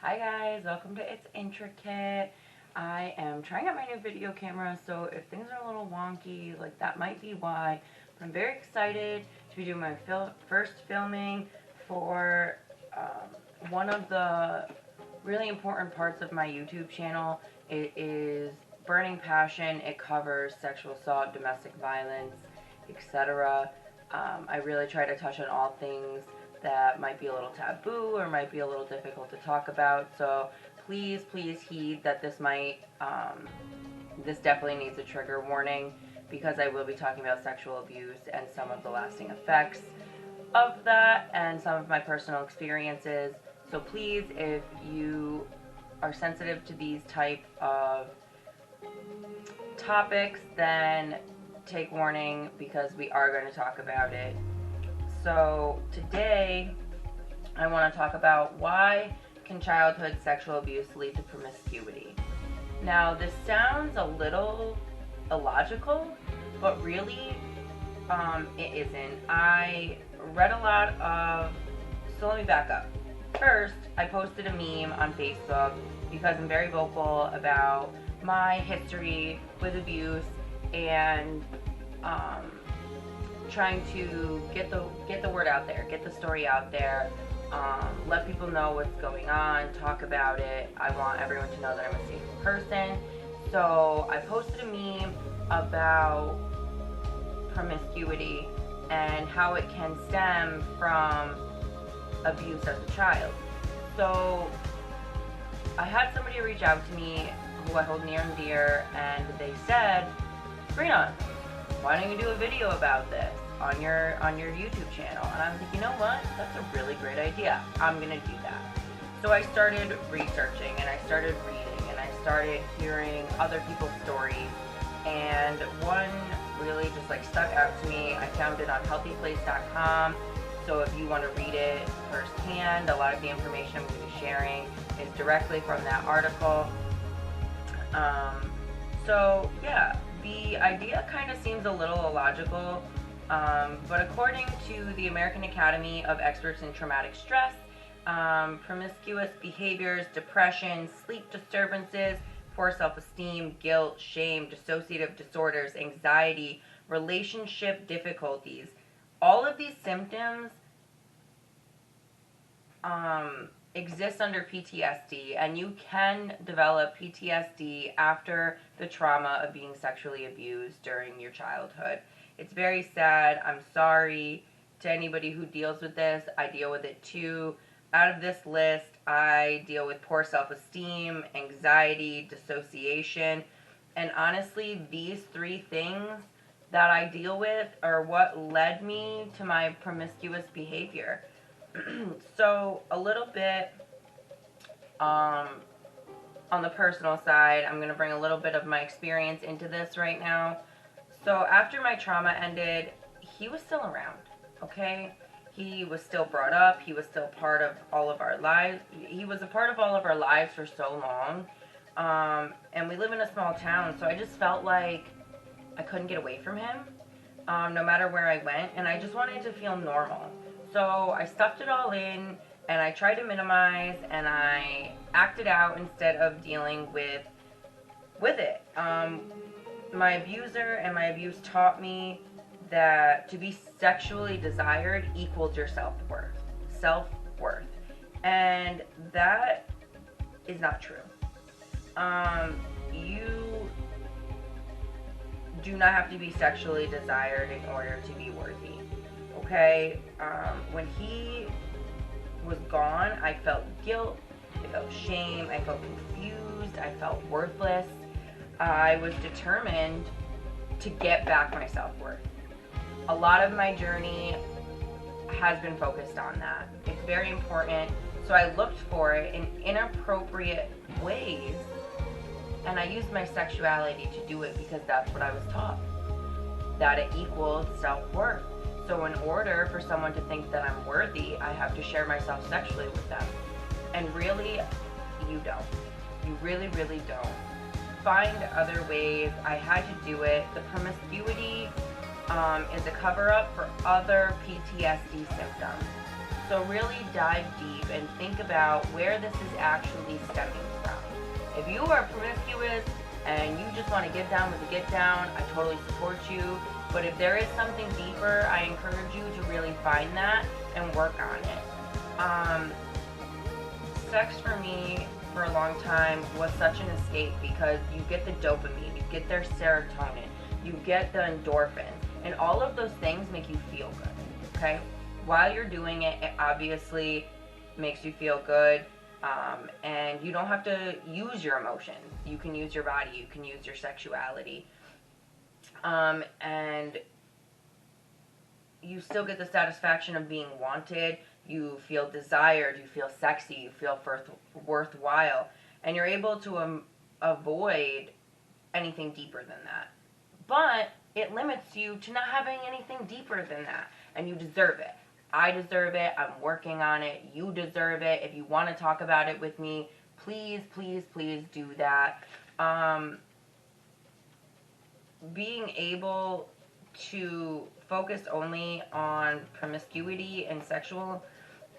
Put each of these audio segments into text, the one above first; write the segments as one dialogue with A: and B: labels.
A: Hi guys, welcome to It's Intricate. I am trying out my new video camera, so if things are a little wonky, like that might be why. But I'm very excited to be doing my first filming for one of the really important parts of my YouTube channel. It is Burning Passion. It covers sexual assault, domestic violence, etc. I really try to touch on all things that might be a little taboo or might be a little difficult to talk about. So please heed that this definitely needs a trigger warning, because I will be talking about sexual abuse and some of the lasting effects of that and some of my personal experiences. So please, if you are sensitive to these type of topics, then take warning, because we are going to talk about it. So today I want to talk about why can childhood sexual abuse lead to promiscuity. Now this sounds a little illogical, but really it isn't. I read a lot of, so let me back up. First, I posted a meme on Facebook because I'm very vocal about my history with abuse and trying to get the word out there, get the story out there, let people know what's going on, talk about it. I want everyone to know that I'm a safe person. So I posted a meme about promiscuity and how it can stem from abuse as a child. So I had somebody reach out to me who I hold near and dear, and they said, "Sabrina, why don't you do a video about this on your YouTube channel?" And I was like, you know what? That's a really great idea. I'm gonna do that. So I started researching and I started reading and I started hearing other people's stories, and one really just like stuck out to me. I found it on healthyplace.com. So if you want to read it firsthand, a lot of the information I'm going to be sharing is directly from that article. So yeah, the idea kind of seems a little illogical, but according to the American Academy of Experts in Traumatic Stress, promiscuous behaviors, depression, sleep disturbances, poor self-esteem, guilt, shame, dissociative disorders, anxiety, relationship difficulties, all of these symptoms exist under PTSD, and you can develop PTSD after the trauma of being sexually abused during your childhood. It's very sad. I'm sorry to anybody who deals with this. I deal with it too. Out of this list, I deal with poor self-esteem, anxiety, dissociation, and honestly, these three things that I deal with are what led me to my promiscuous behavior. So a little bit on the personal side, I'm going to bring a little bit of my experience into this right now. So after my trauma ended, he was still around, okay? He was still brought up. He was still part of all of our lives. He was a part of all of our lives for so long. And we live in a small town, so I just felt like I couldn't get away from him, no matter where I went, and I just wanted to feel normal. So I stuffed it all in, and I tried to minimize, and I acted out instead of dealing with it. My abuser and my abuse taught me that to be sexually desired equals your self-worth. And that is not true. You do not have to be sexually desired in order to be worthy. Okay? When he was gone, I felt guilt, I felt shame, I felt confused, I felt worthless. I was determined to get back my self-worth. A lot of my journey has been focused on that. It's very important. So I looked for it in inappropriate ways, and I used my sexuality to do it because that's what I was taught, that it equals self-worth. So in order for someone to think that I'm worthy, I have to share myself sexually with them. And really, you don't. You really don't. Find other ways. I had to do it. The promiscuity is a cover-up for other PTSD symptoms. So really dive deep and think about where this is actually stemming from. If you are promiscuous and you just want to get down with the get down, I totally support you. But if there is something deeper, I encourage you to really find that and work on it. Sex for me for a long time was such an escape because you get the dopamine, you get their serotonin, you get the endorphins, and all of those things make you feel good, okay? While you're doing it, it obviously makes you feel good, and you don't have to use your emotions. You can use your body, you can use your sexuality, and you still get the satisfaction of being wanted. You feel desired, you feel sexy, you feel worthwhile, and you're able to avoid anything deeper than that. But it limits you to not having anything deeper than that, and you deserve it. I deserve it. I'm working on it. You deserve it. If you want to talk about it with me, please, please, please do that. Being able to focus only on promiscuity and sexual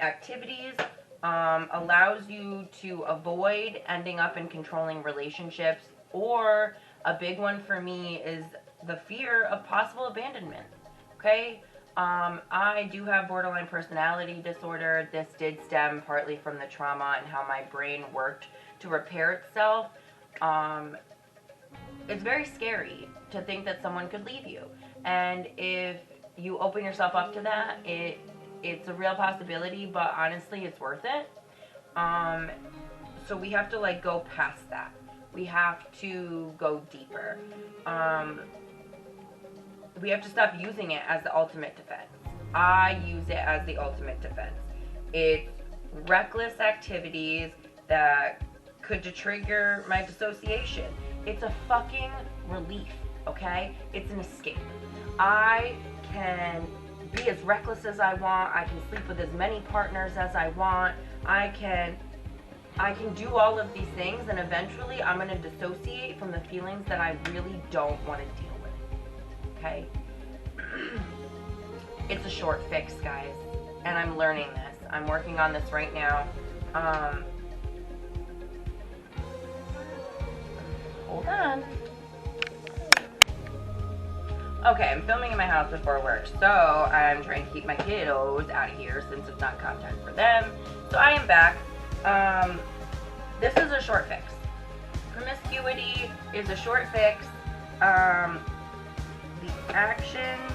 A: activities allows you to avoid ending up in controlling relationships, or a big one for me is the fear of possible abandonment. Okay? I do have borderline personality disorder. This did stem partly from the trauma and how my brain worked to repair itself. It's very scary to think that someone could leave you. And if you open yourself up to that, it's a real possibility, but honestly, it's worth it. So we have to like go past that. We have to go deeper. We have to stop using it as the ultimate defense. I use it as the ultimate defense. It's reckless activities that could trigger my dissociation. It's a fucking relief, okay? It's an escape. I can be as reckless as I want. I can sleep with as many partners as I want. I can do all of these things, and eventually I'm going to dissociate from the feelings that I really don't want to deal with. Okay? It's a short fix, guys, and I'm learning this. I'm working on this right now. Hold on. Okay, I'm filming in my house before work, so I'm trying to keep my kiddos out of here since it's not content for them. So I am back. This is a short fix. Promiscuity is a short fix. The actions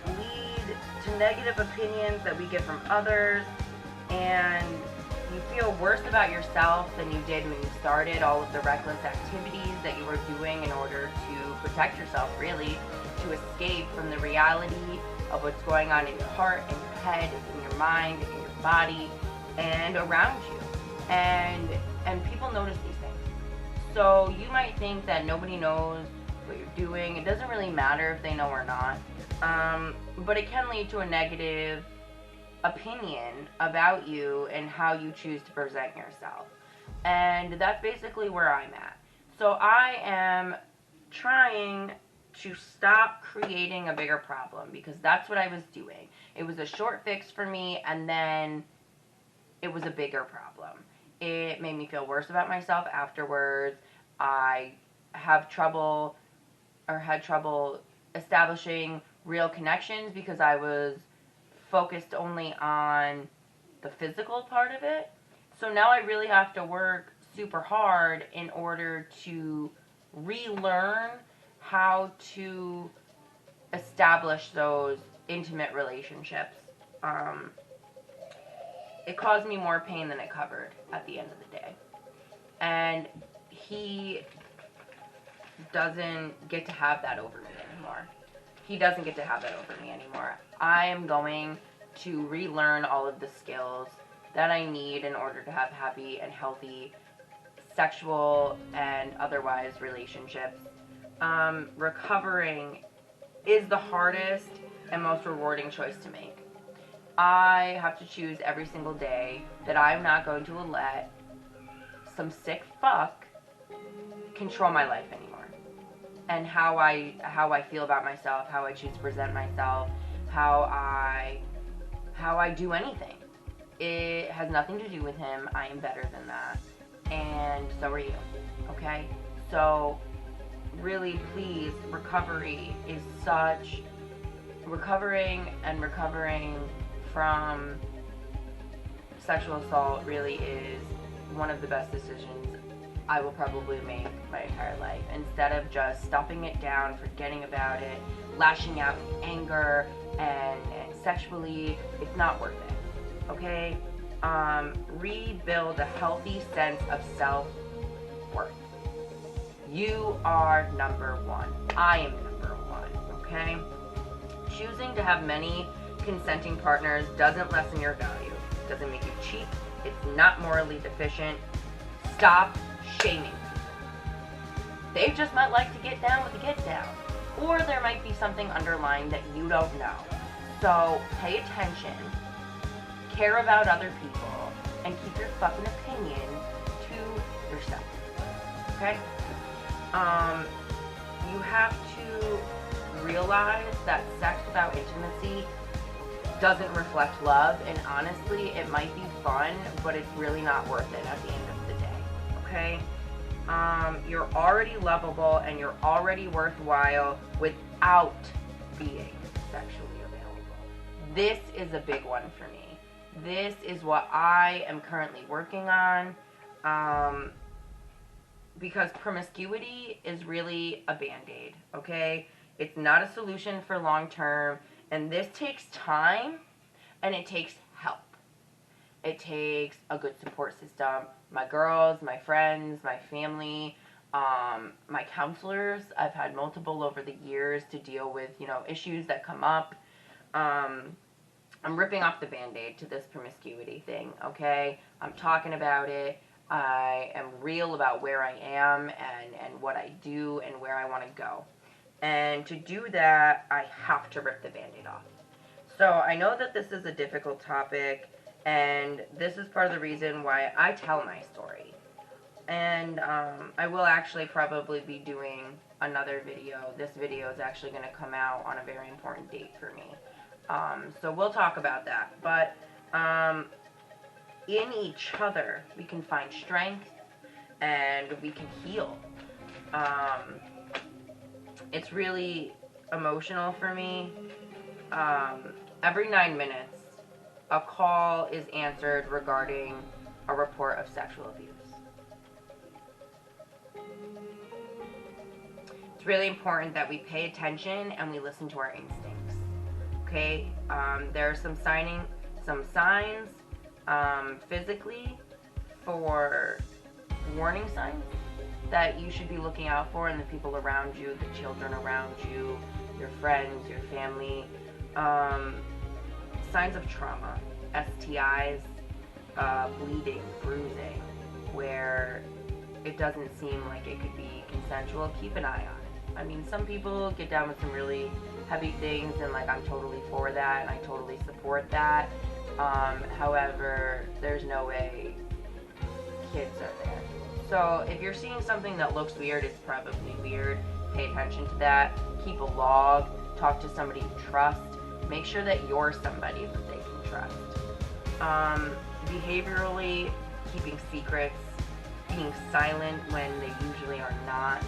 A: lead to negative opinions that we get from others, and you feel worse about yourself than you did when you started all of the reckless activities that you were doing in order to protect yourself, really, to escape from the reality of what's going on in your heart, in your head, in your mind, in your body, and around you. And people notice these things. So you might think that nobody knows what you're doing. It doesn't really matter if they know or not. But it can lead to a negative opinion about you and how you choose to present yourself. And that's basically where I'm at. So I am trying to stop creating a bigger problem, because that's what I was doing. It was a short fix for me, and then it was a bigger problem. It made me feel worse about myself afterwards. I had trouble establishing real connections because I was focused only on the physical part of it. So now I really have to work super hard in order to relearn how to establish those intimate relationships. It caused me more pain than it covered at the end of the day. And he doesn't get to have that over me anymore. He doesn't get to have that over me anymore. I am going to relearn all of the skills that I need in order to have happy and healthy sexual and otherwise relationships. Recovering is the hardest and most rewarding choice to make. I have to choose every single day that I'm not going to let some sick fuck control my life anymore. And how I feel about myself, how I choose to present myself, how I do anything. It has nothing to do with him. I am better than that. And so are you. Okay? So really, please, recovering from sexual assault really is one of the best decisions I will probably make my entire life. Instead of just stuffing it down, forgetting about it, lashing out in anger and sexually, it's not worth it. Okay? Rebuild a healthy sense of self-worth. You are number one. I am number one. Okay? Choosing to have many consenting partners doesn't lessen your value. Doesn't make you cheap. It's not morally deficient. Stop shaming people. They just might like to get down with the get down. Or there might be something underlying that you don't know. So pay attention, care about other people, and keep your fucking opinion to yourself. Okay? You have to realize that sex without intimacy doesn't reflect love, and honestly, it might be fun, but it's really not worth it at the end of the day. Okay? You're already lovable and you're already worthwhile without being sexually available. This is a big one for me. This is what I am currently working on, because promiscuity is really a band-aid, okay? It's not a solution for long term, and this takes time, and it takes help. It takes a good support system. My girls, my friends, my family, my counselors. I've had multiple over the years to deal with, issues that come up. I'm ripping off the Band-Aid to this promiscuity thing, okay? I'm talking about it. I am real about where I am and what I do and where I want to go. And to do that, I have to rip the Band-Aid off. So I know that this is a difficult topic, and this is part of the reason why I tell my story. And I will actually probably be doing another video. This video is actually going to come out on a very important date for me. So we'll talk about that. But in each other, we can find strength and we can heal. It's really emotional for me. Every 9 minutes, a call is answered regarding a report of sexual abuse. It's really important that we pay attention and we listen to our instincts. Okay? There are some signs physically for warning signs that you should be looking out for in the people around you, the children around you, your friends, your family. Signs of trauma, STIs, bleeding, bruising, where it doesn't seem like it could be consensual. Keep an eye on it. I mean, some people get down with some really heavy things, and I'm totally for that, and I totally support that. However, there's no way kids are there. So if you're seeing something that looks weird, it's probably weird. Pay attention to that. Keep a log. Talk to somebody you trust. Make sure that you're somebody that they can trust. Behaviorally, keeping secrets, being silent when they usually are not,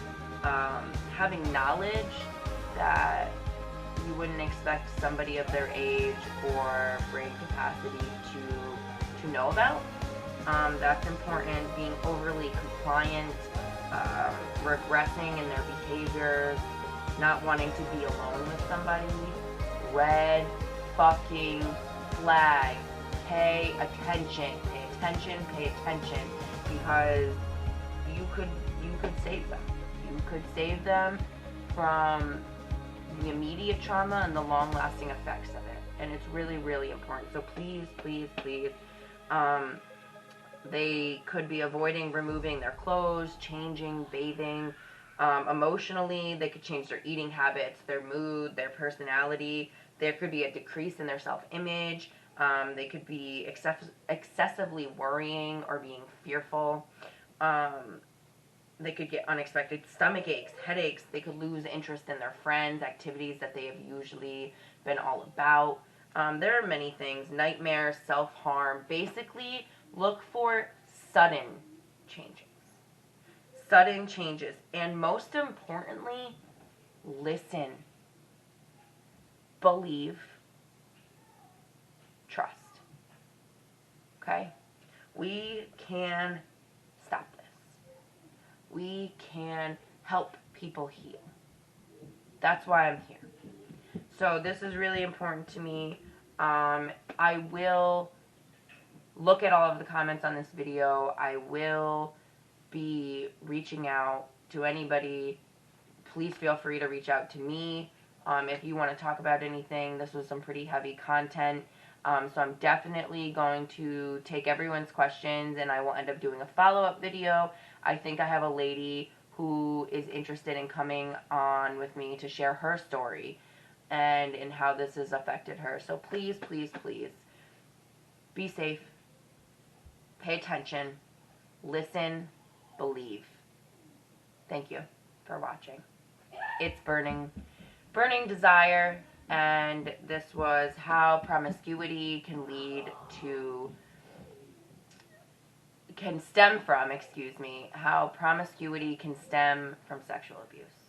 A: having knowledge that you wouldn't expect somebody of their age or brain capacity to know about. That's important. Being overly compliant, regressing in their behaviors, not wanting to be alone with somebody. Red fucking flag. Pay attention. Pay attention. Pay attention. Because you could save them. You could save them from the immediate trauma and the long-lasting effects of it. And it's really, really important. So please, please, please, they could be avoiding removing their clothes, changing, bathing. Emotionally, they could change their eating habits, their mood, their personality. There could be a decrease in their self-image. They could be excessively worrying or being fearful. They could get unexpected stomach aches, headaches. They could lose interest in their friends, activities that they have usually been all about. There are many things, nightmares, self-harm. Basically, look for sudden changes. Sudden changes. And most importantly, listen, believe, trust. Okay? We can stop this. We can help people heal. That's why I'm here. So this is really important to me. I will look at all of the comments on this video. I will be reaching out to anybody. Please feel free to reach out to me if you want to talk about anything. This was some pretty heavy content. So I'm definitely going to take everyone's questions, and I will end up doing a follow-up video. I think I have a lady who is interested in coming on with me to share her story and in how this has affected her. So please, please, please be safe, pay attention, listen, believe. Thank you for watching. It's Burning Desire, and this was how promiscuity can stem from, how promiscuity can stem from sexual abuse.